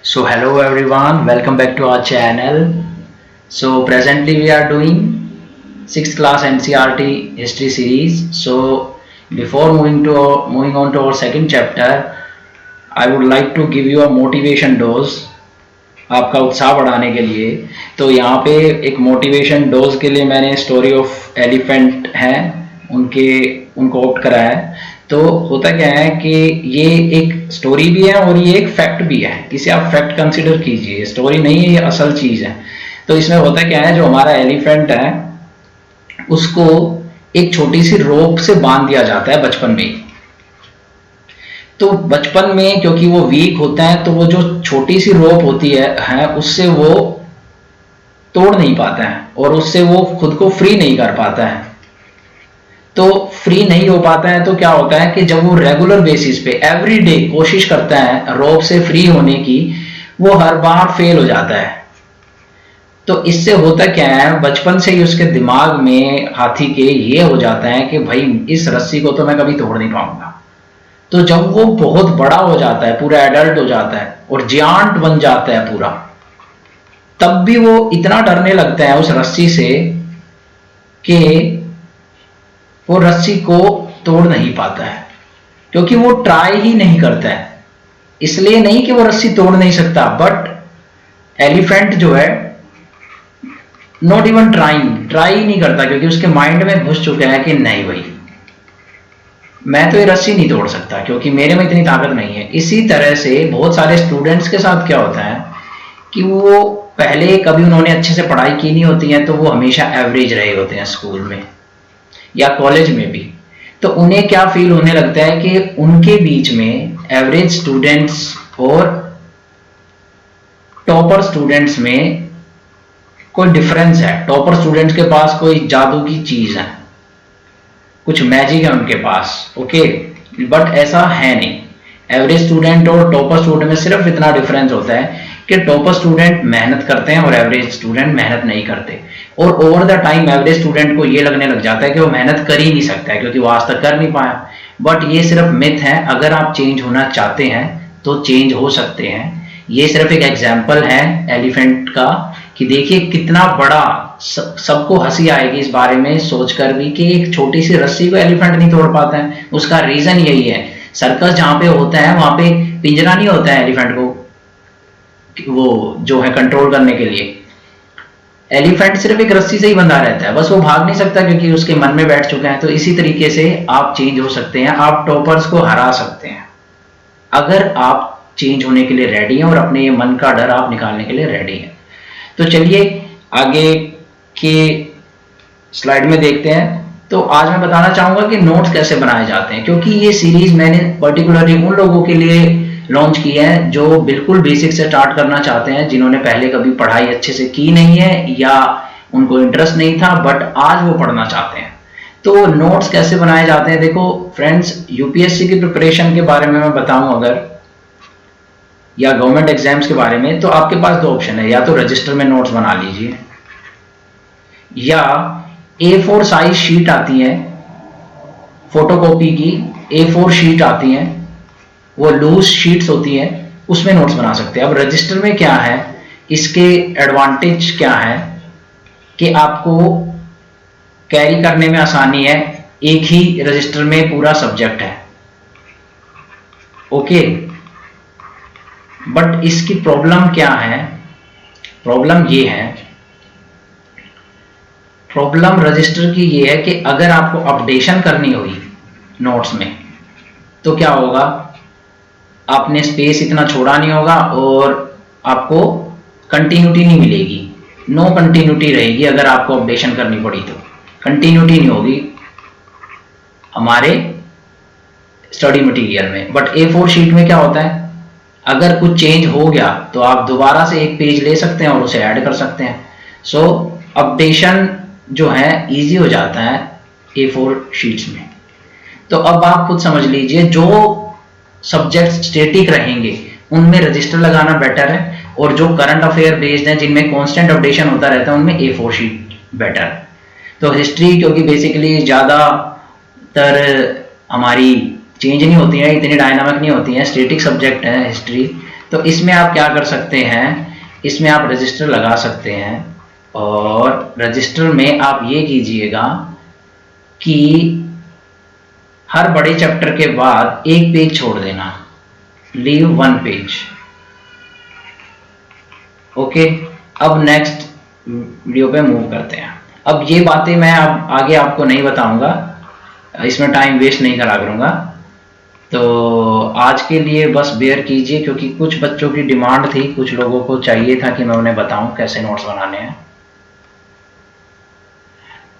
So hello everyone, welcome back to our channel. So presently we are doing 6th class NCERT history series. So before moving on to our second chapter, I would like to give you a motivation dose आपका उत्साह बढ़ाने के लिए। तो यहाँ पे एक motivation dose के लिए मैंने स्टोरी ऑफ एलिफेंट है उनको ऑप्ट करा है। तो होता क्या है कि ये एक स्टोरी भी है और ये एक फैक्ट भी है, इसे आप फैक्ट कंसिडर कीजिए, स्टोरी नहीं है, ये असल चीज है। तो इसमें होता क्या है, जो हमारा एलिफेंट है उसको एक छोटी सी रोप से बांध दिया जाता है बचपन में ही। तो बचपन में क्योंकि वो वीक होता है तो वो जो छोटी सी रोप होती है उससे वो तोड़ नहीं पाता है और उससे वो खुद को फ्री नहीं कर पाता है। तो फ्री नहीं हो पाता है तो क्या होता है कि जब वो रेगुलर बेसिस पे एवरी डे कोशिश करता है रोप से फ्री होने की, वो हर बार फेल हो जाता है। तो इससे होता क्या है, बचपन से ही उसके दिमाग में हाथी के ये हो जाता है कि भाई इस रस्सी को तो मैं कभी तोड़ नहीं पाऊंगा। तो जब वो बहुत बड़ा हो जाता है, पूरा एडल्ट हो जाता है और जियांट बन जाता है पूरा, तब भी वो इतना डरने लगता है उस रस्सी से कि वो रस्सी को तोड़ नहीं पाता है, क्योंकि वो ट्राई ही नहीं करता है। इसलिए नहीं कि वो रस्सी तोड़ नहीं सकता, बट एलिफेंट जो है नॉट इवन ट्राई नहीं करता, क्योंकि उसके माइंड में घुस चुका है कि नहीं भाई मैं तो ये रस्सी नहीं तोड़ सकता, क्योंकि मेरे में इतनी ताकत नहीं है। इसी तरह से बहुत सारे स्टूडेंट्स के साथ क्या होता है कि वो पहले कभी उन्होंने अच्छे से पढ़ाई की नहीं होती है, तो वो हमेशा एवरेज रहे होते हैं स्कूल में या कॉलेज में भी। तो उन्हें क्या फील होने लगता है कि उनके बीच में एवरेज स्टूडेंट्स और टॉपर स्टूडेंट्स में कोई डिफरेंस है। टॉपर स्टूडेंट्स के पास कोई जादू की चीज है, कुछ मैजिक है उनके पास, ओके, बट ऐसा है नहीं। एवरेज स्टूडेंट और टॉपर स्टूडेंट में सिर्फ इतना डिफरेंस होता है कि टॉपर स्टूडेंट मेहनत करते हैं और एवरेज स्टूडेंट मेहनत नहीं करते। और over the time average student को ये लगने लग जाता है कि वो मेहनत कर ही नहीं सकता है, क्योंकि वो आज तक कर नहीं पाया। बट ये सिर्फ मिथ है। अगर आप चेंज होना चाहते हैं तो चेंज हो सकते हैं। ये सिर्फ एक एग्जाम्पल है एलिफेंट का कि देखिए कितना बड़ा, सबको हंसी आएगी इस बारे में सोचकर भी कि एक छोटी सी रस्सी को एलिफेंट नहीं तोड़ पाता है। उसका रीजन यही है, सर्कस जहां पे होता है वहां पे पिंजरा नहीं होता है एलिफेंट को वो जो है कंट्रोल करने के लिए। एलिफेंट सिर्फ एक रस्सी से ही बंधा रहता है, बस वो भाग नहीं सकता क्योंकि उसके मन में बैठ चुका है। तो इसी तरीके से आप चेंज हो सकते हैं, आप टॉपर्स को हरा सकते हैं अगर आप चेंज होने के लिए रेडी हैं और अपने ये मन का डर आप निकालने के लिए रेडी हैं। तो चलिए आगे के स्लाइड में देखते हैं। तो आज मैं बताना चाहूंगा कि नोट्स कैसे बनाए जाते हैं, क्योंकि ये सीरीज मैंने पर्टिकुलरली उन लोगों के लिए लॉन्च की है जो बिल्कुल बेसिक से स्टार्ट करना चाहते हैं, जिन्होंने पहले कभी पढ़ाई अच्छे से की नहीं है या उनको इंटरेस्ट नहीं था बट आज वो पढ़ना चाहते हैं। तो नोट्स कैसे बनाए जाते हैं, देखो फ्रेंड्स, यूपीएससी की प्रिपरेशन के बारे में मैं बताऊं अगर, या गवर्नमेंट एग्जाम्स के बारे में, तो आपके पास दो ऑप्शन है, या तो रजिस्टर में नोट्स बना लीजिए या A4 साइज शीट आती है फोटोकॉपी की, A4 शीट आती है, वो लूज शीट्स होती है, उसमें नोट्स बना सकते हैं। अब रजिस्टर में क्या है, इसके एडवांटेज क्या है कि आपको कैरी करने में आसानी है, एक ही रजिस्टर में पूरा सब्जेक्ट है, ओके। बट इसकी प्रॉब्लम क्या है, प्रॉब्लम ये है, प्रॉब्लम रजिस्टर की ये है कि अगर आपको अपडेशन करनी हुई नोट्स में तो क्या होगा, आपने स्पेस इतना छोड़ा नहीं होगा और आपको कंटिन्यूटी नहीं मिलेगी, नो कंटिन्यूटी रहेगी। अगर आपको अपडेशन करनी पड़ी तो कंटिन्यूटी नहीं होगी हमारे स्टडी मटेरियल में। बट A4 शीट में क्या होता है, अगर कुछ चेंज हो गया तो आप दोबारा से एक पेज ले सकते हैं और उसे ऐड कर सकते हैं। सो अपडेशन जो है इजी हो जाता है A4 शीट्स में। तो अब आप खुद समझ लीजिए, जो सब्जेक्ट स्टेटिक रहेंगे उनमें रजिस्टर लगाना बेटर है, और जो करंट अफेयर बेस्ड हैं जिनमें कांस्टेंट अपडेशन होता रहता है उनमें A4 शीट बेटर है। तो हिस्ट्री क्योंकि बेसिकली ज़्यादातर हमारी चेंज नहीं होती है, इतनी डायनामिक नहीं होती है, स्टेटिक सब्जेक्ट है हिस्ट्री, तो इसमें आप क्या कर सकते हैं, इसमें आप रजिस्टर लगा सकते हैं और रजिस्टर में आप ये कीजिएगा कि हर बड़े चैप्टर के बाद एक पेज छोड़ देना, लीव वन पेज। ओके, अब नेक्स्ट वीडियो पे मूव करते हैं। अब ये बातें मैं अब आगे आपको नहीं बताऊंगा, इसमें टाइम वेस्ट नहीं करा करूंगा, तो आज के लिए बस बेयर कीजिए, क्योंकि कुछ बच्चों की डिमांड थी, कुछ लोगों को चाहिए था कि मैं उन्हें बताऊं कैसे नोट्स बनाने हैं।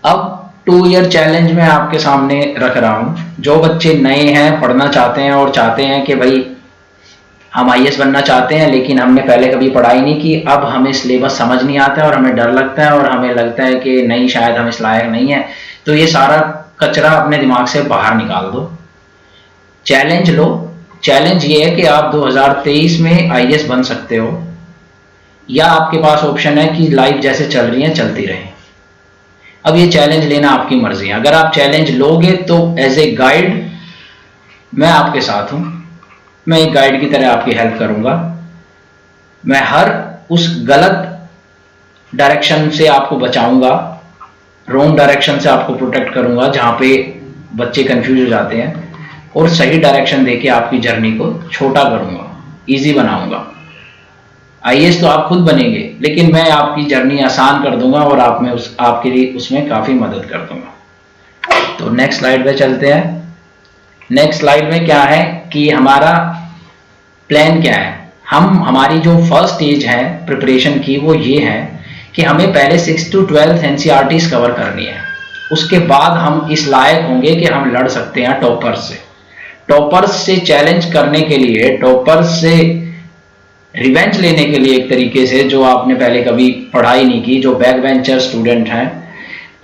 अब 2 ईयर चैलेंज मैं आपके सामने रख रहा हूं। जो बच्चे नए हैं, पढ़ना चाहते हैं और चाहते हैं कि भाई हम आईएएस बनना चाहते हैं लेकिन हमने पहले कभी पढ़ाई नहीं की, अब हमें सिलेबस समझ नहीं आता है और हमें डर लगता है और हमें लगता है कि नहीं, शायद हम इस लायक नहीं है, तो ये सारा कचरा अपने दिमाग से बाहर निकाल दो, चैलेंज लो। चैलेंज ये है कि आप 2023 में आईएएस बन सकते हो, या आपके पास ऑप्शन है कि लाइफ जैसे चल रही है चलती रहे। अब ये चैलेंज लेना आपकी मर्जी है। अगर आप चैलेंज लोगे तो एज ए गाइड मैं आपके साथ हूं, मैं एक गाइड की तरह आपकी हेल्प करूंगा। मैं हर उस गलत डायरेक्शन से आपको बचाऊंगा, रॉन्ग डायरेक्शन से आपको प्रोटेक्ट करूंगा जहां पे बच्चे कंफ्यूज हो जाते हैं, और सही डायरेक्शन देके आपकी जर्नी को छोटा करूंगा, इजी बनाऊंगा। आईएएस तो आप खुद बनेंगे, लेकिन मैं आपकी जर्नी आसान कर दूंगा और आपके लिए उसमें काफी मदद कर दूंगा। तो नेक्स्ट स्लाइड पे चलते हैं। नेक्स्ट स्लाइड में क्या है कि हमारा प्लान क्या है। हमारी जो फर्स्ट स्टेज है प्रिपरेशन की वो ये है कि हमें पहले 6 to 12 एनसीईआरटीज कवर करनी है। उसके बाद हम इस लायक होंगे कि हम लड़ सकते हैं टॉपर्स से। टॉपर्स से चैलेंज करने के लिए, टॉपर्स से रिवेंज लेने के लिए, एक तरीके से जो आपने पहले कभी पढ़ाई नहीं की, जो बैक बेंचर स्टूडेंट हैं,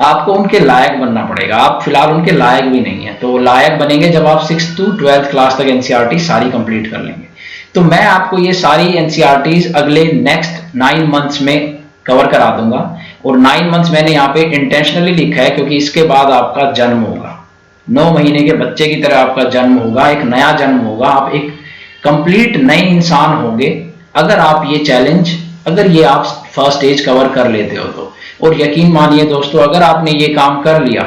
आपको उनके लायक बनना पड़ेगा। आप फिलहाल उनके लायक भी नहीं है, तो लायक बनेंगे जब आप 6 to 12 क्लास तक एनसीईआरटी सारी कंप्लीट कर लेंगे। तो मैं आपको ये सारी एनसीईआरटीज अगले नेक्स्ट 9 मंथ्स में कवर करा दूंगा, और 9 मंथ्स मैंने यहाँ पे इंटेंशनली लिखा है क्योंकि इसके बाद आपका जन्म होगा, 9 महीने के बच्चे की तरह आपका जन्म होगा, एक नया जन्म होगा, आप एक कंप्लीट नए इंसान होंगे अगर आप ये चैलेंज, अगर ये आप फर्स्ट स्टेज कवर कर लेते हो तो। और यकीन मानिए दोस्तों, अगर आपने ये काम कर लिया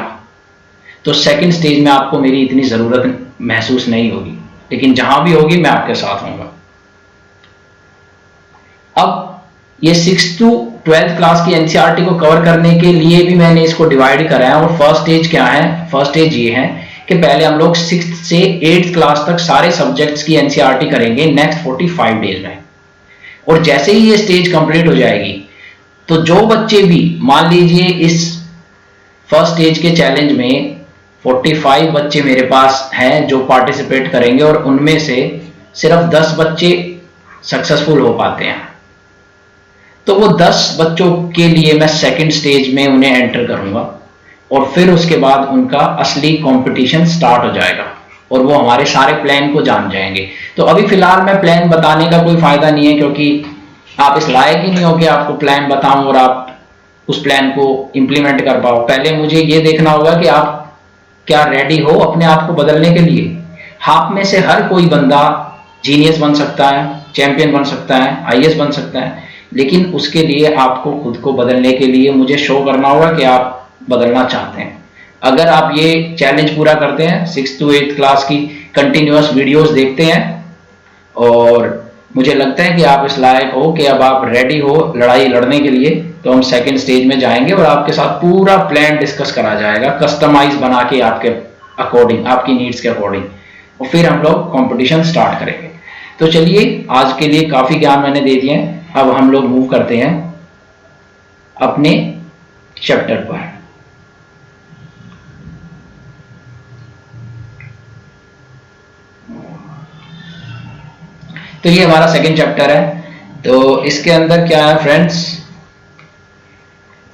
तो सेकंड स्टेज में आपको मेरी इतनी जरूरत महसूस नहीं होगी, लेकिन जहां भी होगी मैं आपके साथ होऊंगा। अब ये 6 to 12 क्लास की एनसीईआरटी को कवर करने के लिए भी मैंने इसको डिवाइड करा है। और फर्स्ट स्टेज क्या है? फर्स्ट स्टेज ये है कि पहले हम लोग 6th से 8th क्लास तक सारे सब्जेक्ट्स की एनसीईआरटी करेंगे नेक्स्ट 45 डेज में। और जैसे ही ये स्टेज कंप्लीट हो जाएगी तो जो बच्चे भी, मान लीजिए इस फर्स्ट स्टेज के चैलेंज में 45 बच्चे मेरे पास हैं जो पार्टिसिपेट करेंगे और उनमें से सिर्फ 10 बच्चे सक्सेसफुल हो पाते हैं, तो वो 10 बच्चों के लिए मैं सेकंड स्टेज में उन्हें एंटर करूंगा और फिर उसके बाद उनका असली कंपटीशन स्टार्ट हो जाएगा और वो हमारे सारे प्लान को जान जाएंगे। तो अभी फिलहाल मैं प्लान बताने का कोई फायदा नहीं है, क्योंकि आप इस लायक ही नहीं हो कि आपको प्लान बताऊं और आप उस प्लान को इंप्लीमेंट कर पाओ। पहले मुझे ये देखना होगा कि आप क्या रेडी हो अपने आप को बदलने के लिए। आप में से हर कोई बंदा जीनियस बन सकता है, चैंपियन बन सकता है, आईएएस बन सकता है, लेकिन उसके लिए आपको खुद को बदलने के लिए मुझे शो करना होगा कि आप बदलना चाहते हैं। अगर आप ये चैलेंज पूरा करते हैं, 6 to 8 क्लास की कंटिन्यूअस वीडियोस देखते हैं और मुझे लगता है कि आप इस लायक हो कि अब आप रेडी हो लड़ाई लड़ने के लिए, तो हम सेकंड स्टेज में जाएंगे और आपके साथ पूरा प्लान डिस्कस करा जाएगा, कस्टमाइज बना के आपके अकॉर्डिंग, आपकी नीड्स के अकॉर्डिंग, और फिर हम लोग कंपटीशन स्टार्ट करेंगे। तो चलिए, आज के लिए काफी ज्ञान मैंने दे दिए हैं, अब हम लोग मूव करते हैं अपने चैप्टर पर। तो ये हमारा सेकंड चैप्टर है। तो इसके अंदर क्या है फ्रेंड्स,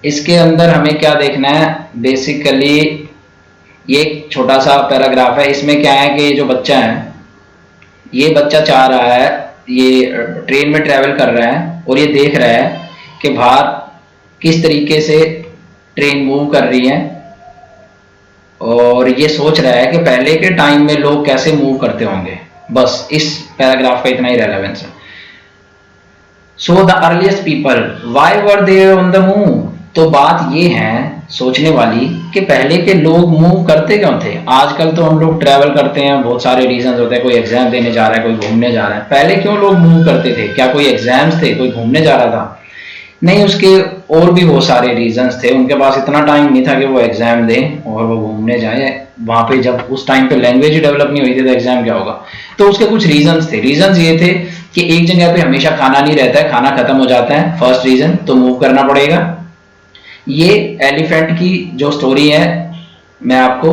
इसके अंदर हमें क्या देखना है, बेसिकली ये एक छोटा सा पैराग्राफ है। इसमें क्या है कि जो बच्चा है, ये बच्चा चाह रहा है, ये ट्रेन में ट्रैवल कर रहा है और ये देख रहा है कि बाहर किस तरीके से ट्रेन मूव कर रही है, और ये सोच रहा है कि पहले के टाइम में लोग कैसे मूव करते होंगे। बस इस पैराग्राफ का इतना ही रेलेवेंस है। So the earliest people why were they on the move. तो बात ये है सोचने वाली कि पहले के लोग मूव करते क्यों थे। आजकल तो हम लोग ट्रैवल करते हैं, बहुत सारे रीजंस होते हैं, कोई एग्जाम देने जा रहा है, कोई घूमने जा रहा है। पहले क्यों लोग मूव करते थे? क्या कोई एग्जाम्स थे, कोई घूमने जा रहा था? नहीं, उसके और भी बहुत सारे रीजंस थे। उनके पास इतना टाइम नहीं था कि वो एग्जाम दें और वो घूमने जाए। वहां पे जब उस टाइम पे लैंग्वेज ही डेवलप नहीं हुई थी तो एग्जाम क्या होगा। तो उसके कुछ रीजंस थे। रीजंस ये थे कि एक जगह पे हमेशा खाना नहीं रहता है, खाना खत्म हो जाता है, फर्स्ट रीजन, तो मूव करना पड़ेगा। ये एलिफेंट की जो स्टोरी है मैं आपको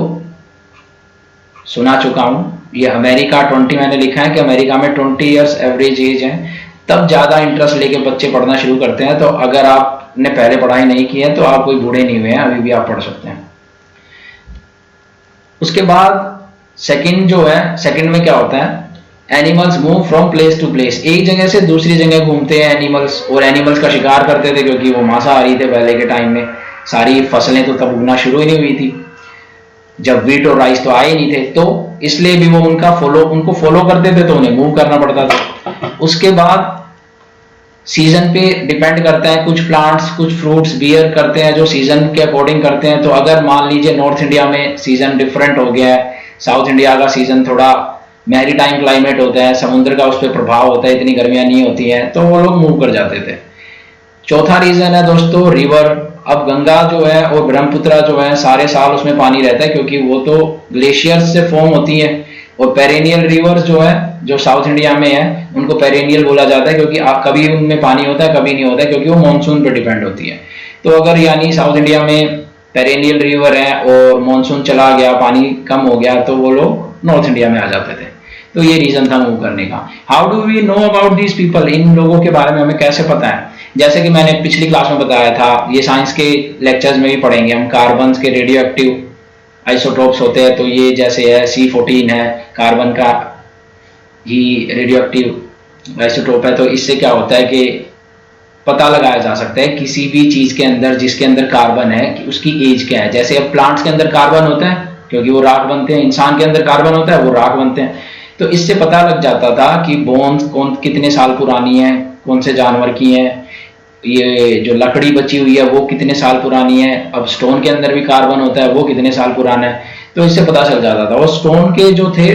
सुना चुका हूं। ये अमेरिका 20 मैंने लिखा है कि अमेरिका में 20 ईयर्स एवरेज एज है, तब ज्यादा इंटरेस्ट लेके बच्चे पढ़ना शुरू करते हैं। तो अगर आपने पहले पढ़ाई नहीं की है तो आप कोई बूढ़े नहीं हुए हैं, अभी भी आप पढ़ सकते हैं। उसके बाद सेकंड जो है, सेकंड में क्या होता है, animals move from place to place. एक जगह से दूसरी जगह घूमते हैं एनिमल्स, और एनिमल्स का शिकार करते थे क्योंकि वो मांसाहारी थे पहले के टाइम में। सारी फसलें तो तब उगना शुरू ही नहीं हुई थी, जब वीट और राइस तो आए नहीं थे, तो इसलिए भी वो उनको फॉलो करते थे, तो उन्हें मूव करना पड़ता था। उसके बाद सीजन पे डिपेंड करता है, कुछ प्लांट्स कुछ फ्रूट्स बियर करते हैं जो सीजन के अकॉर्डिंग करते हैं। तो अगर मान लीजिए नॉर्थ इंडिया में सीजन डिफरेंट हो गया है, साउथ इंडिया का सीजन थोड़ा मैरी टाइम क्लाइमेट होता है, समुद्र का उस पर प्रभाव होता है, इतनी गर्मियां नहीं होती हैं, तो वो लोग मूव कर जाते थे। चौथा रीजन है दोस्तों रिवर। अब गंगा जो है और ब्रह्मपुत्र जो है सारे साल उसमें पानी रहता है क्योंकि वो तो ग्लेशियर्स से फॉर्म होती है। और पेरेनियल रिवर्स जो है, जो साउथ इंडिया में है, उनको पेरेनियल बोला जाता है क्योंकि कभी उनमें पानी होता है कभी नहीं होता है, क्योंकि वो मानसून पर डिपेंड होती है। तो अगर यानी साउथ इंडिया में पेरेनियल रिवर है और मानसून चला गया, पानी कम हो गया, तो वो लोग नॉर्थ इंडिया में आ जाते थे। तो ये रीजन था मूव करने का। How do we know about these people? इन लोगों के बारे में हमें कैसे पता है? जैसे कि मैंने पिछली क्लास में बताया था, ये साइंस के लेक्चर्स में भी पढ़ेंगे हम, कार्बन के रेडियो एक्टिव आइसोटोप्स होते हैं। तो ये जैसे है C14 है, कार्बन का ही रेडियो एक्टिव आइसोटोप है। तो इससे क्या होता है कि पता लगाया जा सकता है किसी भी चीज के अंदर जिसके अंदर कार्बन है कि उसकी एज क्या है। जैसे अब प्लांट्स के अंदर कार्बन होता है क्योंकि वो राख बनते हैं, इंसान के अंदर कार्बन होता है वो राख बनते हैं। तो इससे पता लग जाता था कि बोन्स कौन कितने साल पुरानी है, कौन से जानवर की है, ये जो लकड़ी बची हुई है वो कितने साल पुरानी है। अब स्टोन के अंदर भी कार्बन होता है, वो कितने साल पुराना है। तो इससे पता चल जाता था। और स्टोन के जो थे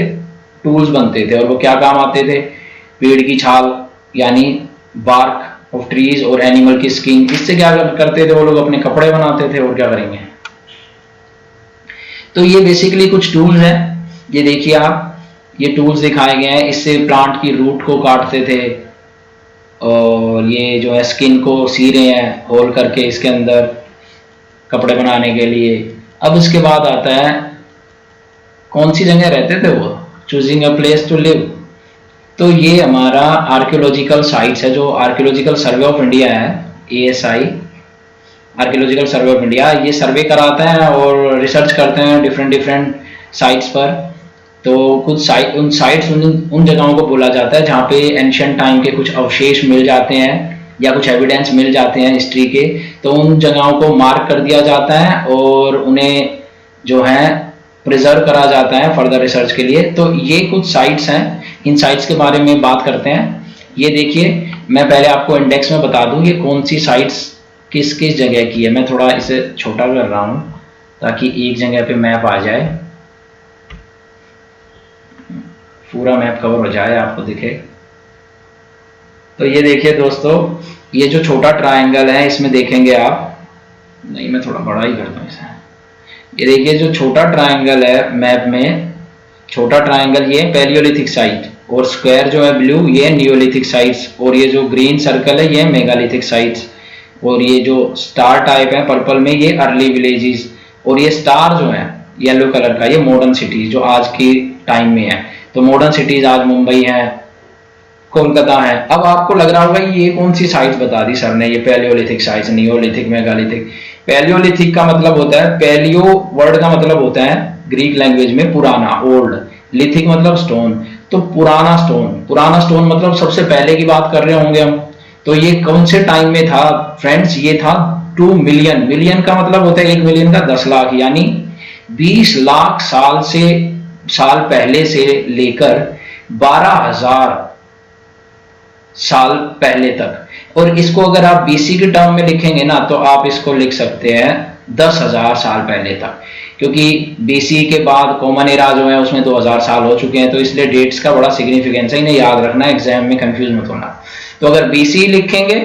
टूल्स बनते थे और वो क्या काम आते थे, पेड़ की छाल यानी बार्क ऑफ ट्रीज और एनिमल की स्किन, इससे क्या करते थे वो लोग, अपने कपड़े बनाते थे। और क्या करेंगे। तो ये बेसिकली कुछ टूल्स हैं, ये देखिए आप, ये टूल्स दिखाए गए हैं। इससे प्लांट की रूट को काटते थे और ये जो है स्किन को सी रहे हैं होल करके इसके अंदर कपड़े बनाने के लिए। अब इसके बाद आता है कौन सी जगह रहते थे वो, choosing a place to live. तो ये हमारा आर्कियोलॉजिकल साइट्स है, जो आर्कियोलॉजिकल सर्वे ऑफ इंडिया है, ASI archaeological survey of India, ये सर्वे कराता है और रिसर्च करते हैं डिफरेंट साइट्स पर। तो कुछ उन साइट्स उन जगहों को बोला जाता है जहाँ पे एंशिएंट टाइम के कुछ अवशेष मिल जाते हैं या कुछ एविडेंस मिल जाते हैं हिस्ट्री के। तो उन जगहों को मार्क कर दिया जाता है और उन्हें जो है प्रिजर्व करा जाता है फर्दर रिसर्च के लिए। तो ये कुछ साइट्स हैं, इन साइट्स के बारे में बात करते हैं। ये देखिए, मैं पहले आपको इंडेक्स में बता दूं ये कौन सी साइट्स किस किस जगह की है। मैं थोड़ा इसे छोटा कर रहा हूं ताकि एक जगह पे मैप आ जाए, पूरा मैप कवर हो जाए, आपको दिखे। तो ये देखिए दोस्तों, ये जो छोटा ट्रायंगल है इसमें देखेंगे आप, नहीं मैं थोड़ा बड़ा ही करता हूँ इसे। ये देखिए जो छोटा ट्रायंगल है मैप में, छोटा ट्रायंगल ये पैलियोलिथिक साइट, और स्क्वायर जो है ब्लू ये नियोलिथिक साइट्स, और ये जो ग्रीन सर्कल है ये मेगालिथिक साइट्स, और ये जो स्टार टाइप है पर्पल में ये अर्ली विलेजेस, और ये स्टार जो है येलो कलर का ये मॉडर्न सिटीज जो आज की टाइम में है। तो मॉडर्न सिटीज आज मुंबई है, कोलकाता है। अब आपको लग रहा होगा ये कौन सी साइट्स बता दी सर ने, ये Palaeolithic sites, Neolithic, megalithic. Palaeolithic का मतलब होता है, पैलियो वर्ड का मतलब होता है ग्रीक लैंग्वेज में पुराना, ओल्ड, लिथिक मतलब स्टोन। तो पुराना स्टोन मतलब सबसे पहले की बात कर रहे होंगे हम। तो ये कौन से टाइम में था फ्रेंड्स, ये था 2 मिलियन। मिलियन का मतलब होता है 1 मिलियन का 10 लाख, यानी 20 लाख साल पहले से लेकर 12,000 साल पहले तक। और इसको अगर आप बीसी के टर्म में लिखेंगे ना तो आप इसको लिख सकते हैं 10,000 साल पहले तक, क्योंकि बीसी के बाद कॉमन एरा जो है उसमें 2000 साल हो चुके हैं, तो इसलिए डेट्स का बड़ा सिग्निफिकेंस है, इन्हें याद रखना, एग्जाम में कंफ्यूज मत होना। तो अगर बीसी लिखेंगे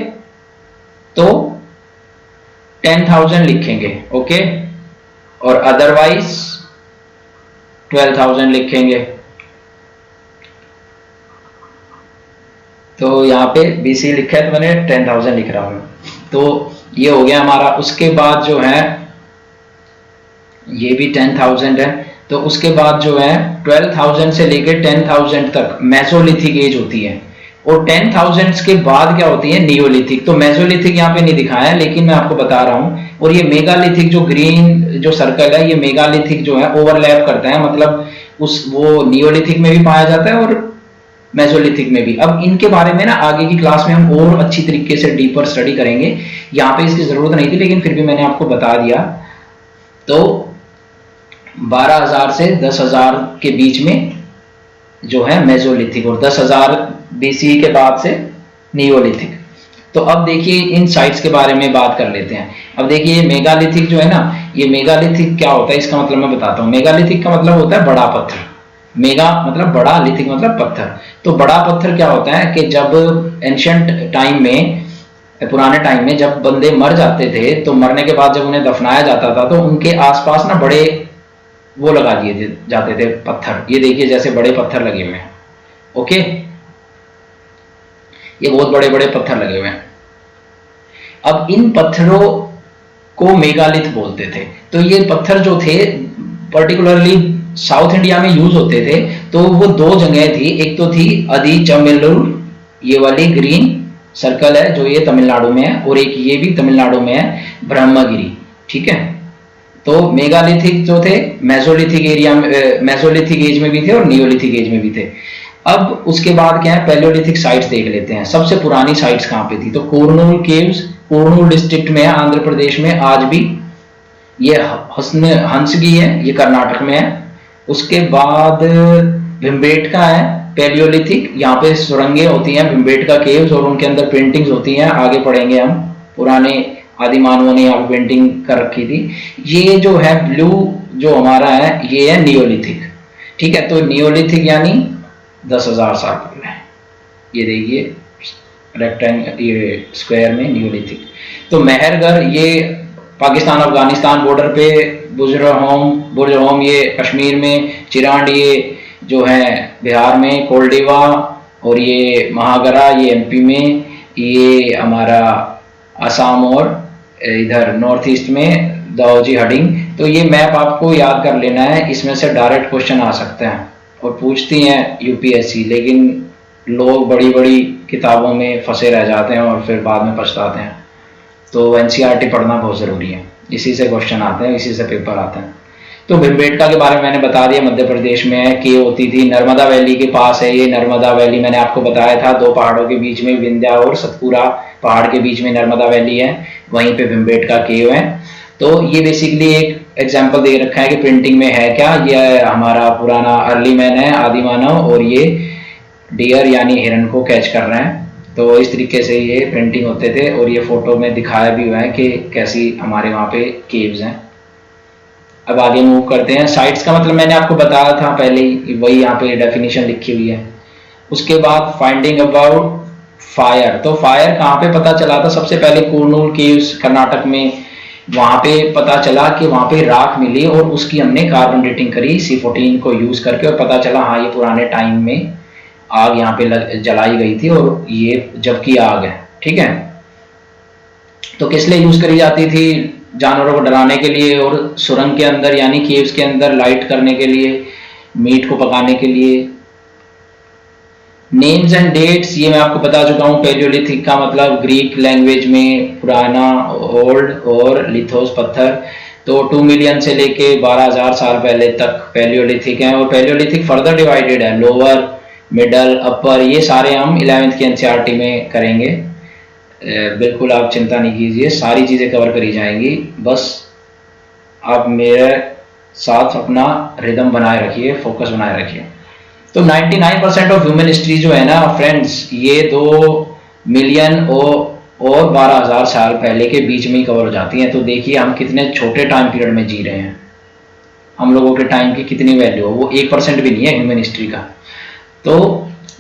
तो 10,000 लिखेंगे, ओके, और अदरवाइज 12,000 लिखेंगे। तो यहाँ पे बीसी लिखा है तो मैंने 10,000 लिख रहा हूँ। तो ये हो गया हमारा। उसके बाद जो है ये भी 10,000 है। तो उसके बाद जो है 12,000 से लेकर 10,000 तक मेसोलिथिक एज होती है, और 10,000 के बाद क्या होती है, नियोलिथिक। तो मेसोलिथिक यहाँ पे नहीं दिखाया है, लेकिन मैं आपको बता रहा हूँ। और ये मेगालिथिक जो ग्रीन जो सर्कल है, ये मेगालिथिक जो है ओवरलैप करता है, मतलब उस वो नियोलिथिक में भी पाया जाता है और मेसोलिथिक में भी। अब इनके बारे में ना आगे की क्लास में हम और अच्छी तरीके से डीपर स्टडी करेंगे, यहाँ पे इसकी जरूरत नहीं थी लेकिन फिर भी मैंने आपको बता दिया। तो 12,000 से 10,000 के बीच में जो है मेसोलिथिक, और 10,000 बीसी के बाद से नियोलिथिक। तो अब देखिए इन साइट्स के बारे में बात कर लेते हैं। अब देखिए ये मेगालिथिक जो है ना, ये मेगालिथिक क्या होता है इसका मतलब मैं बताता हूँ। मेगालिथिक का मतलब होता है बड़ा पत्थर, मेगा मतलब बड़ा, लिथिक मतलब पत्थर। तो बड़ा पत्थर क्या होता है कि जब एंशियंट टाइम में, पुराने टाइम में जब बंदे मर जाते थे, तो मरने के बाद जब उन्हें दफनाया जाता था तो उनके आसपास ना बड़े वो लगा दिए जाते थे पत्थर। ये देखिए जैसे बड़े पत्थर लगे हुए हैं, ओके, ये बहुत बड़े बड़े पत्थर लगे हुए हैं। अब इन पत्थरों को मेगालिथ बोलते थे। तो ये पत्थर जो थे पर्टिकुलरली साउथ इंडिया में यूज होते थे। तो वो दो जगह थी, एक तो थी अदिचमेल्लूर, ये वाली ग्रीन सर्कल है जो ये तमिलनाडु में है, और एक ये भी तमिलनाडु में है, ब्रह्मगिरी, ठीक है। तो मेगालिथिक जो थे मेसोलिथिक एरिया में, मेसोलिथिक एज में भी थे और नियोलिथिक एज में भी थे। अब उसके बाद क्या है, पैलियोलिथिक साइट्स देख लेते हैं। सबसे पुरानी साइट्स कहाँ पे थी, तो कुर्नूल केव्स, कुर्नूल डिस्ट्रिक्ट में है आंध्र प्रदेश में आज भी। ये हंसगी है, ये कर्नाटक में है। उसके बाद भिम्बेटका है पैलियोलिथिक, यहाँ पे सुरंगें होती हैं भिम्बेटका केव्स, और उनके अंदर पेंटिंग्स होती हैं, आगे पढ़ेंगे हम। पुराने आदि मानवों ने यहाँ पे पेंटिंग कर रखी थी। ये जो है ब्लू जो हमारा है ये है नियोलिथिक, ठीक है। तो नियोलिथिक यानी 10,000 साल पहले, ये देखिए रेक्टेंगल, ये स्क्वायर में नियोलिथिक। तो मेहरगढ़ ये पाकिस्तान अफगानिस्तान बॉर्डर पे, बुर्ज होम ये कश्मीर में, चिरांड ये जो है बिहार में, कोल्डिवा और ये महागरा ये एमपी में, ये हमारा असम और इधर नॉर्थ ईस्ट में दाऊजी हडिंग। तो ये मैप आपको याद कर लेना है, इसमें से डायरेक्ट क्वेश्चन आ सकते हैं और पूछती हैं यूपीएससी, लेकिन लोग बड़ी बड़ी किताबों में फंसे रह जाते हैं और फिर बाद में पछताते हैं। तो एनसीईआरटी पढ़ना बहुत ज़रूरी है, इसी से क्वेश्चन आते हैं, इसी से पेपर आते हैं। तो भिम्बेटका के बारे में मैंने बता दिया, मध्य प्रदेश में है, के होती थी, नर्मदा वैली के पास है। ये नर्मदा वैली मैंने आपको बताया था, दो पहाड़ों के बीच में, विंध्या और सतपुरा पहाड़ के बीच में नर्मदा वैली है, वहीं पे भिम्बेटका केव है। तो ये बेसिकली एक एग्जाम्पल दे रखा है कि प्रिंटिंग में है क्या, ये हमारा पुराना अर्ली मैन है, आदि मानव, और ये डियर यानी हिरन को कैच कर रहे हैं। तो इस तरीके से ये प्रिंटिंग होते थे, और ये फोटो में दिखाया भी हुआ है कि कैसी हमारे वहाँ पे केव्स हैं। अब आगे मूव करते हैं। साइट्स का मतलब मैंने आपको बताया था पहले ही, वही यहाँ पे डेफिनेशन लिखी हुई है। उसके बाद फाइंडिंग अबाउट फायर। तो फायर कहाँ पे पता चला था, सबसे पहले कुर्नूल केव्स कर्नाटक में, वहाँ पे पता चला कि वहाँ पे राख मिली, और उसकी हमने कार्बन डेटिंग करी C14 को यूज करके, और पता चला हाँ ये पुराने टाइम में आग यहाँ पे जलाई गई थी, और ये जबकि आग है, ठीक है। तो किस लिए यूज करी जाती थी, जानवरों को डराने के लिए, और सुरंग के अंदर यानी केव्स के अंदर लाइट करने के लिए, मीट को पकाने के लिए। नेम्स एंड डेट्स ये मैं आपको बता चुका हूँ। पैलियोलिथिक का मतलब ग्रीक लैंग्वेज में पुराना, ओल्ड, और लिथोस पत्थर। तो 2 मिलियन से लेके 12,000 साल पहले तक पैलियोलिथिक है। और पैलियोलिथिक फर्दर डिवाइडेड है, लोअर, मिडल, अपर, ये सारे हम 11वीं की एनसीईआरटी में करेंगे। बिल्कुल आप चिंता नहीं कीजिए, सारी चीज़ें कवर करी जाएंगी, बस आप मेरे साथ अपना रिदम बनाए रखिए, फोकस बनाए रखिए। तो 99% ऑफ ह्यूमन हिस्ट्री जो है ना फ्रेंड्स, ये 2 मिलियन और 12,000 साल पहले के बीच में ही कवर हो जाती हैं। तो देखिए हम कितने छोटे टाइम पीरियड में जी रहे हैं, हम लोगों के टाइम की कितनी वैल्यू है, वो 1% भी नहीं है ह्यूमन हिस्ट्री का। तो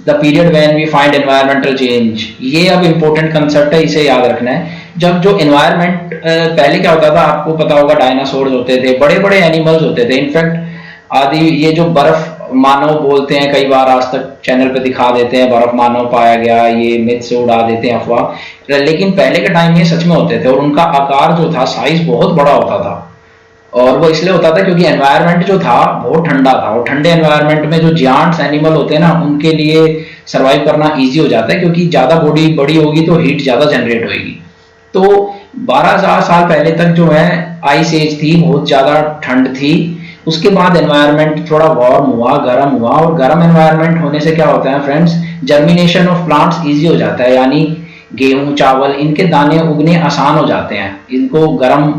the period when we find environmental change, ये अब इम्पोर्टेंट कंसेप्ट है, इसे याद रखना है। जब जो एनवायरमेंट, पहले क्या होता था आपको पता होगा, डायनासोर्स होते थे, बड़े बड़े एनिमल्स होते थे। इनफैक्ट आदि ये जो बर्फ मानव बोलते हैं, कई बार आज तक चैनल पे दिखा देते हैं बर्फ मानव पाया गया, ये मिथ से उड़ा देते हैं अफवाह, लेकिन पहले के टाइम में सच में होते थे और उनका आकार जो था, साइज बहुत बड़ा होता था। और वो इसलिए होता था क्योंकि एनवायरनमेंट जो था बहुत ठंडा था, और ठंडे एनवायरनमेंट में जो जियांट्स एनिमल होते हैं ना, उनके लिए सर्वाइव करना इजी हो जाता है, क्योंकि ज्यादा बॉडी बड़ी होगी तो हीट ज्यादा जनरेट होगी। तो 12,000 साल पहले तक जो है आइस एज थी, बहुत ज्यादा ठंड थी। उसके बाद एनवायरनमेंट थोड़ा वार्म हुआ, गर्म हुआ, और गर्म एनवायरनमेंट होने से क्या होता है friends, germination of plants easy हो जाता है, यानी गेहूं चावल इनके दाने उगने आसान हो जाते हैं। इनको गर्म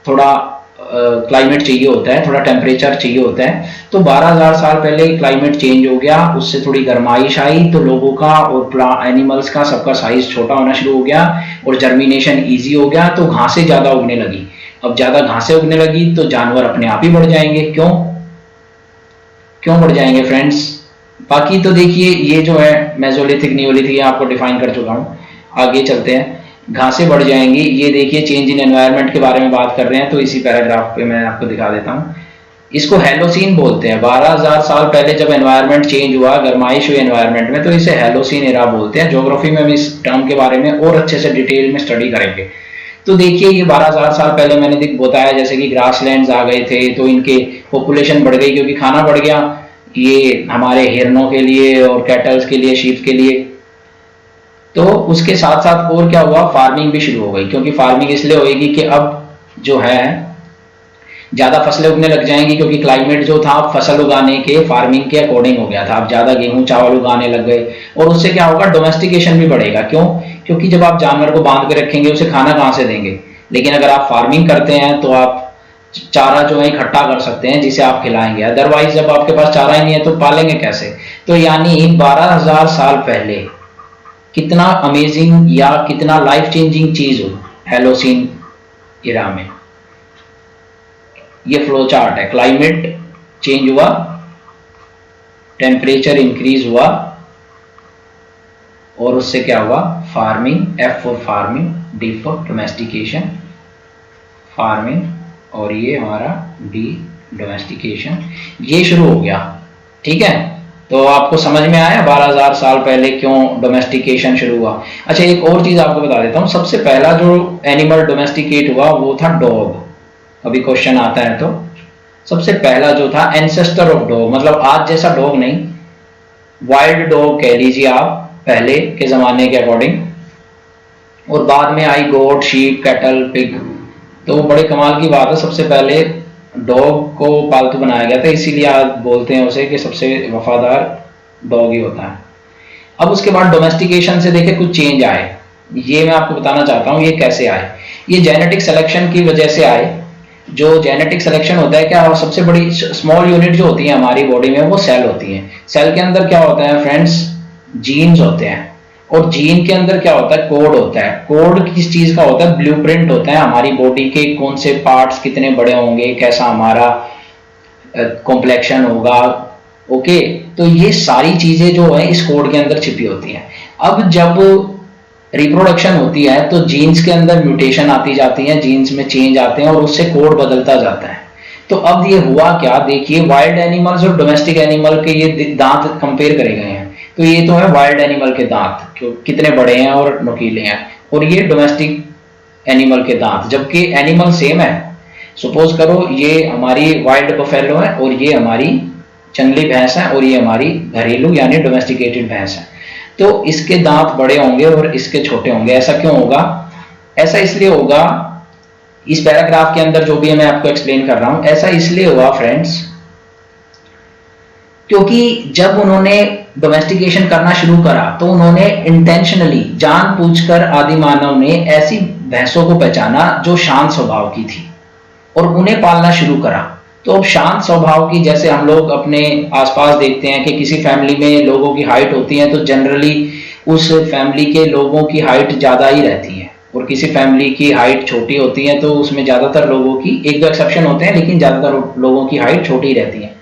थोड़ा क्लाइमेट चाहिए होता है, थोड़ा टेम्परेचर चाहिए होता है। तो 12,000 साल पहले क्लाइमेट चेंज हो गया, उससे थोड़ी गर्माइश आई, तो लोगों का और एनिमल्स का सबका साइज छोटा होना शुरू हो गया और जर्मिनेशन ईजी हो गया, तो घासें ज्यादा उगने लगी। अब ज्यादा घासें उगने लगी तो जानवर अपने आप ही बढ़ जाएंगे। क्यों क्यों बढ़ जाएंगे फ्रेंड्स? बाकी तो देखिए ये जो है मेसोलिथिक नियोलिथिक आपको डिफाइन कर चुका हूँ, आगे चलते हैं। घासें बढ़ जाएंगी, ये देखिए चेंज इन एनवायरनमेंट के बारे में बात कर रहे हैं, तो इसी पैराग्राफ पे मैं आपको दिखा देता हूँ। इसको हेलोसीन बोलते हैं। 12,000 साल पहले जब एनवायरनमेंट चेंज हुआ, गर्माइश हुई एनवायरनमेंट में, तो इसे हेलोसीन एरा बोलते हैं। ज्योग्राफी में हम इस टर्म के बारे में और अच्छे से डिटेल में स्टडी करेंगे। तो देखिए ये 12,000 साल पहले मैंने बताया जैसे कि ग्रासलैंड्स आ गए थे, तो इनके पॉपुलेशन बढ़ गई क्योंकि खाना बढ़ गया, ये हमारे हिरनों के लिए और कैटल्स के लिए, शीप के लिए। तो उसके साथ साथ और क्या हुआ, फार्मिंग भी शुरू हो गई, क्योंकि फार्मिंग इसलिए होगी कि अब जो है ज्यादा फसलें उगने लग जाएंगी, क्योंकि क्लाइमेट जो था फसल उगाने के, फार्मिंग के अकॉर्डिंग हो गया था। अब ज्यादा गेहूं चावल उगाने लग गए, और उससे क्या होगा, डोमेस्टिकेशन भी बढ़ेगा। क्यों? क्योंकि जब आप जानवर को बांध के रखेंगे, उसे खाना कहाँ से देंगे? लेकिन अगर आप फार्मिंग करते हैं तो आप चारा जो है इकट्ठा कर सकते हैं जिसे आप खिलाएंगे। अदरवाइज जब आपके पास चारा ही नहीं है तो पालेंगे कैसे? तो यानी 12,000 साल पहले कितना अमेजिंग या कितना लाइफ चेंजिंग चीज हो हेलोसीन इरा में। ये फ्लो चार्ट है, क्लाइमेट चेंज हुआ, टेम्परेचर इंक्रीज हुआ, और उससे क्या हुआ, farming, F for farming, D for domestication, farming, और ये हमारा डी डोमेस्टिकेशन, ये शुरू हो गया। ठीक है, तो आपको समझ में आया 12,000 साल पहले क्यों डोमेस्टिकेशन शुरू हुआ। अच्छा, एक और चीज आपको बता देता हूँ, सबसे पहला जो एनिमल डोमेस्टिकेट हुआ वो था डॉग। अभी क्वेश्चन आता है तो सबसे पहला जो था एंसेस्टर ऑफ डॉग, मतलब आज जैसा डॉग नहीं, वाइल्ड डॉग कह लीजिए आप पहले के जमाने के अकॉर्डिंग। और बाद में आई गोट, शीप, कैटल, पिग। तो बड़े कमाल की बात है, सबसे पहले डॉग को पालतू बनाया गया था, इसीलिए आज बोलते हैं उसे कि सबसे वफादार डॉग ही होता है। अब उसके बाद डोमेस्टिकेशन से देखे कुछ चेंज आए, ये मैं आपको बताना चाहता हूँ ये कैसे आए। ये जेनेटिक सिलेक्शन की वजह से आए। जो जेनेटिक सिलेक्शन होता है क्या, सबसे बड़ी स्मॉल यूनिट जो होती है हमारी बॉडी में वो सेल होती है। सेल के अंदर क्या होता है फ्रेंड्स, जीन्स होते हैं, और जीन के अंदर क्या होता है, कोड होता है। कोड किस चीज का होता है, ब्लूप्रिंट होता है हमारी बॉडी के, कौन से पार्ट्स कितने बड़े होंगे, कैसा हमारा कॉम्प्लेक्शन होगा। ओके, तो ये सारी चीजें जो है इस कोड के अंदर छिपी होती हैं। अब जब रिप्रोडक्शन होती है तो जीन्स के अंदर म्यूटेशन आती जाती है, जीन्स में चेंज आते हैं और उससे कोड बदलता जाता है। तो अब ये हुआ क्या, देखिए वाइल्ड एनिमल्स और डोमेस्टिक एनिमल के ये दांत कंपेयर करे गए हैं। तो ये तो है वाइल्ड एनिमल के दांत, कितने बड़े हैं और नुकीले हैं, और ये डोमेस्टिक एनिमल के दांत, जबकि एनिमल सेम है। सपोज करो ये हमारी वाइल्ड बफेलो है और ये हमारी जंगली भैंस है और ये हमारी घरेलू यानी डोमेस्टिकेटेड भैंस है। तो इसके दांत बड़े होंगे और इसके छोटे होंगे। ऐसा क्यों होगा? ऐसा इसलिए होगा, इस पैराग्राफ के अंदर जो भी है मैं आपको एक्सप्लेन कर रहा हूं, ऐसा इसलिए हुआ फ्रेंड्स क्योंकि जब उन्होंने डोमेस्टिकेशन करना शुरू करा तो उन्होंने इंटेंशनली, जानबूझकर आदि मानव ने ऐसी भैंसों को पहचाना जो शांत स्वभाव की थी और उन्हें पालना शुरू करा। तो शांत स्वभाव की, जैसे हम लोग अपने आसपास देखते हैं कि किसी फैमिली में लोगों की हाइट होती है तो जनरली उस फैमिली के लोगों की हाइट ज़्यादा ही रहती है, और किसी फैमिली की हाइट छोटी होती है तो उसमें ज़्यादातर लोगों की, एक दो एक्सेप्शन होते हैं लेकिन ज़्यादातर लोगों की हाइट छोटी रहती है।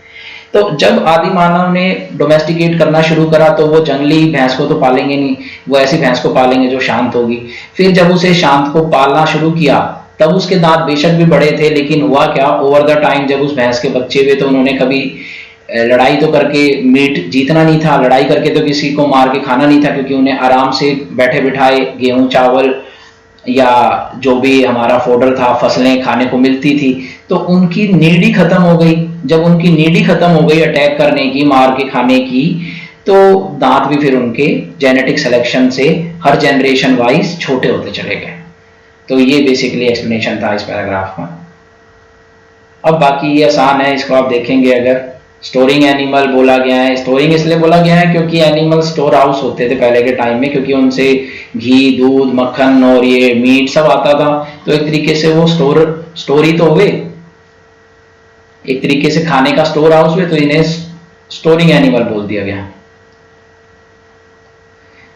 तो जब आदि मानव ने डोमेस्टिकेट करना शुरू करा तो वो जंगली भैंस को तो पालेंगे नहीं, वो ऐसी भैंस को पालेंगे जो शांत होगी। फिर जब उसे शांत को पालना शुरू किया तब उसके दांत बेशक भी बड़े थे, लेकिन हुआ क्या, ओवर द टाइम जब उस भैंस के बच्चे हुए तो उन्होंने कभी लड़ाई तो करके मीट जीतना नहीं था, लड़ाई करके तो किसी को मार के खाना नहीं था, क्योंकि उन्हें आराम से बैठे बिठाए गेहूं चावल या जो भी हमारा फोडर था, फसलें खाने को मिलती थी। तो उनकी नीड ही खत्म हो गई। जब उनकी नीड ही खत्म हो गई अटैक करने की, मार के खाने की, तो दांत भी फिर उनके जेनेटिक सिलेक्शन से हर जनरेशन वाइज छोटे होते चले गए। तो ये बेसिकली एक्सप्लेनेशन था इस पैराग्राफ का। अब बाकी ये आसान है, इसको आप देखेंगे अगर। स्टोरिंग एनिमल बोला गया है, स्टोरिंग इसलिए बोला गया है क्योंकि एनिमल स्टोर हाउस होते थे पहले के टाइम में, क्योंकि उनसे घी दूध मक्खन और ये मीट सब आता था। तो एक तरीके से वो स्टोरी तो हुए, एक तरीके से खाने का स्टोर हाउस हुए, तो इन्हें स्टोरिंग एनिमल बोल दिया गया।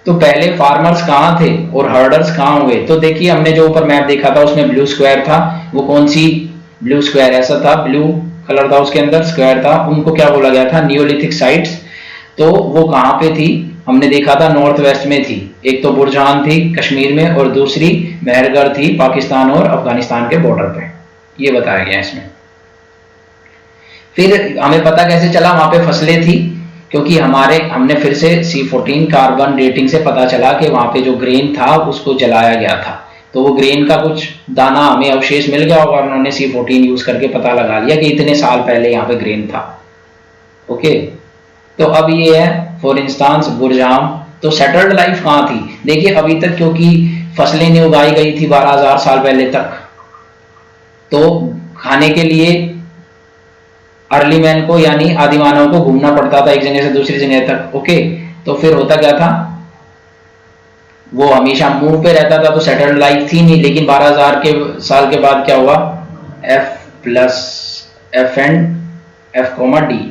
तो पहले फार्मर्स कहाँ थे और हर्डर्स कहाँ हुए, तो देखिए हमने जो ऊपर मैप देखा था उसमें ब्लू स्क्वायर था, वो कौन सी ब्लू स्क्वायर, ऐसा था ब्लू कलर था उसके अंदर स्क्वायर था, उनको क्या बोला गया था, नियोलिथिक साइट्स। तो वो कहाँ पे थी, हमने देखा था नॉर्थ वेस्ट में थी, एक तो बुरजान थी कश्मीर में और दूसरी मेहरगढ़ थी पाकिस्तान और अफगानिस्तान के बॉर्डर पे, ये बताया गया इसमें। फिर हमें पता कैसे चला वहां पे फसलें थी, क्योंकि हमने फिर से C14 कार्बन डेटिंग से पता चला कि वहां पे जो ग्रेन था उसको जलाया गया था, तो वो ग्रेन का कुछ दाना हमें अवशेष मिल गया होगा, उन्होंने C14 यूज करके पता लगा लिया कि इतने साल पहले यहाँ पे ग्रेन था। ओके, तो अब ये है फॉर इंस्टांस बुरजाम। तो सेटल्ड लाइफ कहाँ थी, देखिए अभी तक क्योंकि फसलें नहीं उगाई गई थी 12,000 साल पहले तक, तो खाने के लिए अर्ली मैन को यानी आदि मानव को घूमना पड़ता था एक जगह से दूसरी जगह तक। ओके, तो फिर होता क्या था, वो हमेशा मूव पे रहता था, तो सेटल्ड लाइफ थी नहीं। लेकिन 12,000 के साल के बाद क्या हुआ, F+F&F,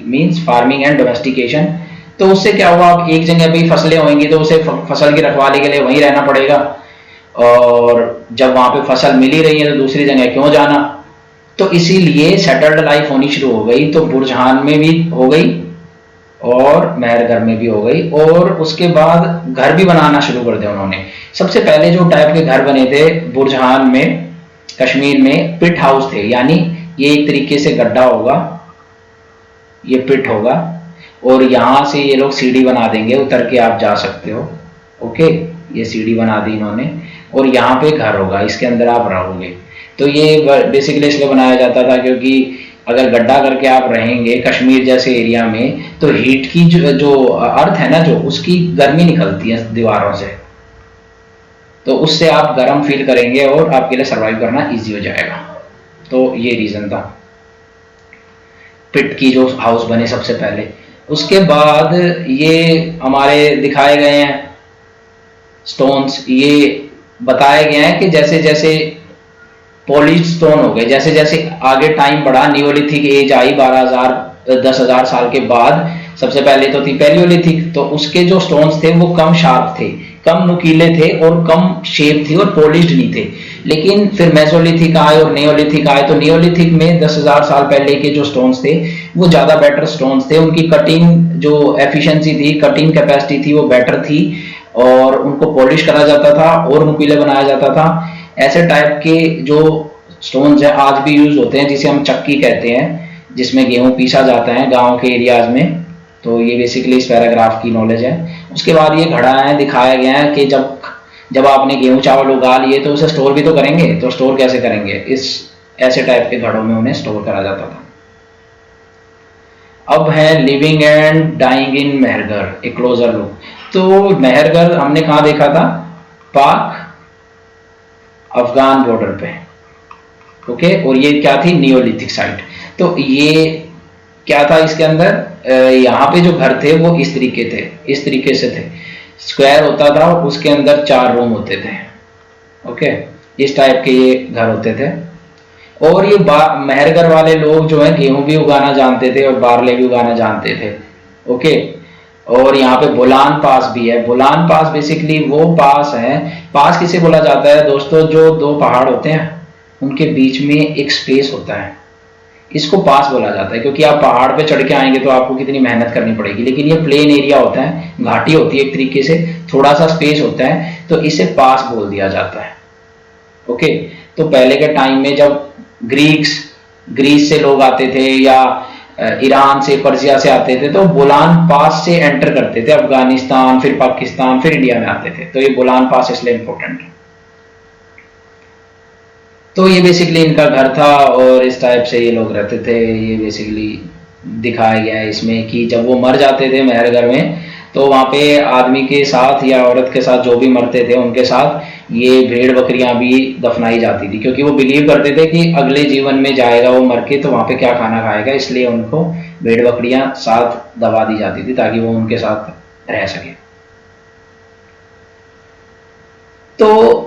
means farming and domestication. तो उससे क्या हुआ, अब एक जगह पे फसलें होंगी तो उसे फसल की रखवाली के लिए वहीं रहना पड़ेगा, और जब वहां पे फसल मिल ही रही है तो दूसरी जगह क्यों जाना। तो इसीलिए सेटल्ड लाइफ होनी शुरू हो गई, तो बुरजान में भी हो गई और मेहरगढ़ में भी हो गई, और उसके बाद घर भी बनाना शुरू कर दिया उन्होंने। सबसे पहले जो टाइप के घर बने थे बुरजान में कश्मीर में, पिट हाउस थे, यानी ये एक तरीके से गड्ढा होगा, ये पिट होगा, और यहाँ से ये लोग सीढ़ी बना देंगे, उतर के आप जा सकते हो। ओके, ये सीढ़ी बना दी इन्होंने, और यहाँ पे घर होगा, इसके अंदर आप रहोगे। तो ये बेसिकली इसलिए बनाया जाता था क्योंकि अगर गड्ढा करके आप रहेंगे कश्मीर जैसे एरिया में, तो हीट की जो अर्थ है ना, जो उसकी गर्मी निकलती है दीवारों से, तो उससे आप गर्म फील करेंगे और आपके लिए सरवाइव करना इजी हो जाएगा। तो ये रीजन था पिट की जो हाउस बने सबसे पहले। उसके बाद ये हमारे दिखाए गए हैं स्टोन्स, ये बताया गया है कि जैसे जैसे पॉलिश्ड स्टोन हो गए, जैसे जैसे आगे टाइम बढ़ा, नियोलिथिक एज आई 10,000 साल के बाद, सबसे पहले तो थी पैलियोलिथिक, तो उसके जो स्टोन्स थे वो कम शार्प थे, कम नुकीले थे और कम शेप थी और पॉलिश्ड नहीं थे। लेकिन फिर मेसोलिथिक आए और नियोलिथिक आए, तो नियोलिथिक में 10,000 साल पहले के जो स्टोन्स थे वो ज्यादा बेटर स्टोन्स थे, उनकी कटिंग जो एफिशिएंसी थी, कटिंग कैपेसिटी थी वो बेटर थी, और उनको पॉलिश करा जाता था और नुकीले बनाया जाता था। ऐसे टाइप के जो स्टोन्स है आज भी यूज होते हैं, जिसे हम चक्की कहते हैं, जिसमें गेहूं पीसा जाता है गांव के एरियाज में। तो ये बेसिकली इस पैराग्राफ की नॉलेज है। उसके बाद ये घड़ा है, दिखाया गया है कि जब आपने गेहूं चावल उगा लिए तो उसे स्टोर भी तो करेंगे, तो स्टोर कैसे करेंगे, इस ऐसे टाइप के घड़ों में उन्हें स्टोर करा जाता था। अब है living and dying in Mehrgarh, एक क्लोजर लुक। तो मेहरगढ़ हमने कहाँ देखा था, पाक अफगान बॉर्डर पे। ओके, और ये क्या थी, नियोलिथिक साइट। तो ये क्या था इसके अंदर, यहाँ पे जो घर थे वो इस तरीके से थे, स्क्वायर होता था और उसके अंदर 4 रूम होते थे। ओके, इस टाइप के ये घर होते थे। और ये मेहरगढ़ वाले लोग जो है गेहूं भी उगाना जानते थे और बारले भी उगाना जानते थे। ओके, और यहाँ पे बोलान पास भी है। बोलान पास बेसिकली वो पास है, पास किसे बोला जाता है दोस्तों, जो दो पहाड़ होते हैं उनके बीच में एक स्पेस होता है, इसको पास बोला जाता है। क्योंकि आप पहाड़ पे चढ़ के आएंगे तो आपको कितनी मेहनत करनी पड़ेगी, लेकिन ये प्लेन एरिया होता है, घाटी होती है एक तरीके से, थोड़ा सा स्पेस होता है, तो इसे पास बोल दिया जाता है। ओके, तो पहले के टाइम में जब ग्रीस से लोग आते थे या ईरान से, पर्सिया से आते थे, तो बोलान पास से एंटर करते थे अफगानिस्तान, फिर पाकिस्तान, फिर इंडिया में आते थे। तो ये बोलान पास इसलिए इंपॉर्टेंट है। तो ये बेसिकली इनका घर था और इस टाइप से ये लोग रहते थे। ये बेसिकली दिखाया गया है इसमें कि जब वो मर जाते थे मेहरगढ़ में, तो वहाँ पे आदमी के साथ या औरत के साथ जो भी मरते थे उनके साथ ये भेड़ बकरियां भी दफनाई जाती थी, क्योंकि वो बिलीव करते थे कि अगले जीवन में जाएगा वो मर के तो वहाँ पे क्या खाना खाएगा, इसलिए उनको भेड़ बकरियां साथ दबा दी जाती थी ताकि वो उनके साथ रह सके। तो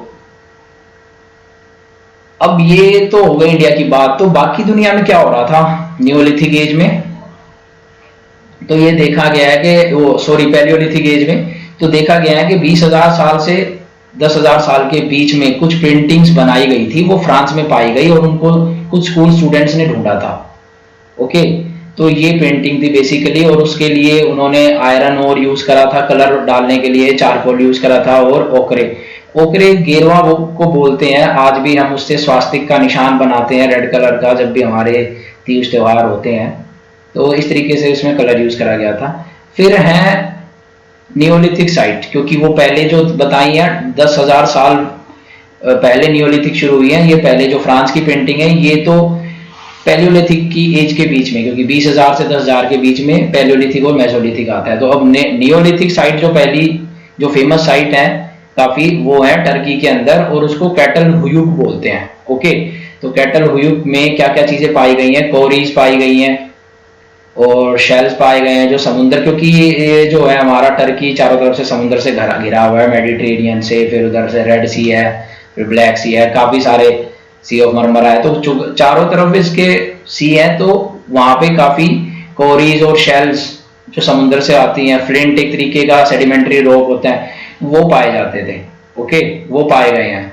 अब ये तो हो गई इंडिया की बात, तो बाकी दुनिया में क्या हो रहा था न्यूलिथिक एज में। तो ये देखा गया है कि वो सॉरी पैलियोलिथिक एज में तो देखा गया है कि 20,000 साल से 10,000 साल के बीच में कुछ पेंटिंग्स बनाई गई थी, वो फ्रांस में पाई गई और उनको कुछ स्कूल स्टूडेंट्स ने ढूंढा था। ओके, तो ये पेंटिंग थी बेसिकली, और उसके लिए उन्होंने आयरन और यूज करा था, कलर डालने के लिए चारकोल यूज करा था, और ओकरे गेरवा को बोलते हैं। आज भी हम उससे स्वास्तिक का निशान बनाते हैं रेड कलर का जब भी हमारे तीज त्योहार होते हैं। तो इस तरीके से इसमें कलर यूज करा गया था। फिर है नियोलिथिक साइट, क्योंकि वो पहले जो बताई है 10,000 साल पहले नियोलिथिक शुरू हुई है। ये पहले जो फ्रांस की पेंटिंग है ये तो पैलियोलिथिक की एज के बीच में, क्योंकि 20,000 से 10,000 के बीच में पैलियोलिथिक और मेसोलिथिक आता है। तो अब नियोलिथिक साइट जो पहली जो फेमस साइट है काफी, वो है टर्की के अंदर, और उसको कैटल हुयुक बोलते हैं। ओके, तो कैटल हुयुक में क्या क्या चीजें पाई गई हैं, कोरीज पाई गई हैं और शेल्स पाए गए हैं जो समुद्र, क्योंकि ये जो है हमारा टर्की चारों तरफ से समुद्र से घिरा हुआ है, मेडिटेरियन से, फिर उधर से रेड सी है, फिर ब्लैक सी है, काफी सारे सी ऑफ मरमरा है, तो चारों तरफ इसके सी है। तो वहां पे काफी कोरीज और शेल्स जो समुद्र से आती हैं, फ्लिंट एक तरीके का सेडिमेंट्री रॉक होता है, वो पाए जाते थे। ओके, वो पाए गए हैं।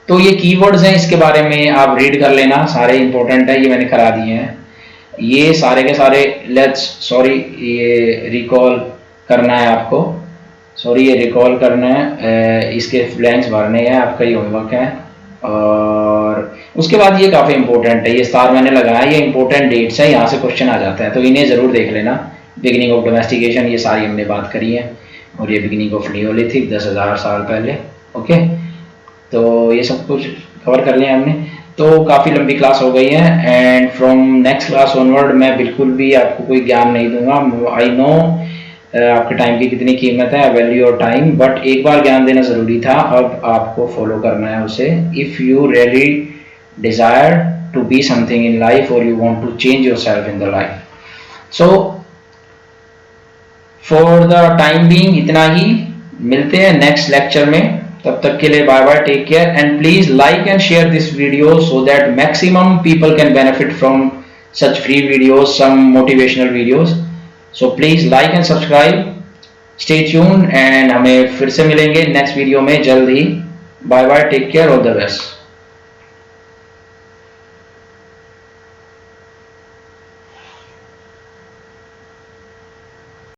तो ये कीवर्ड्स हैं, इसके बारे में आप रीड कर लेना, सारे इंपॉर्टेंट है, ये मैंने करा दिए हैं। ये सारे के सारे ये रिकॉल करना है आपको, ये रिकॉल करना है, इसके ब्लैंक्स भरने हैं, आपका ये होमवर्क है। और उसके बाद ये काफ़ी इंपॉर्टेंट है, ये स्टार मैंने लगाया, ये इंपॉर्टेंट डेट्स है, यहाँ से क्वेश्चन आ जाता है, तो इन्हें ज़रूर देख लेना। बिगिनिंग ऑफ डोमेस्टिकेशन ये सारी हमने बात करी है, और ये बिगिनिंग ऑफ नियोलिथिक 10,000 साल पहले। ओके, तो ये सब कुछ कवर कर लिया हमने। तो काफ़ी लंबी क्लास हो गई है, and from next class onward मैं बिल्कुल भी आपको कोई ज्ञान नहीं दूंगा। आई नो आपके टाइम की कितनी कीमत है, वैल्यू और टाइम, बट एक बार ज्ञान देना ज़रूरी था, अब आपको फॉलो करना है उसे। If you really desire to be something in life और you want to change yourself in the life. So for the time being इतना ही, मिलते हैं नेक्स्ट लेक्चर में, तब तक के लिए bye bye, take care, and please like and share this video so that maximum people can benefit from such free videos, some motivational videos. So please like and subscribe, stay tuned, and हमें फिर से मिलेंगे next video में जल्द ही। Bye bye, take care, all the best.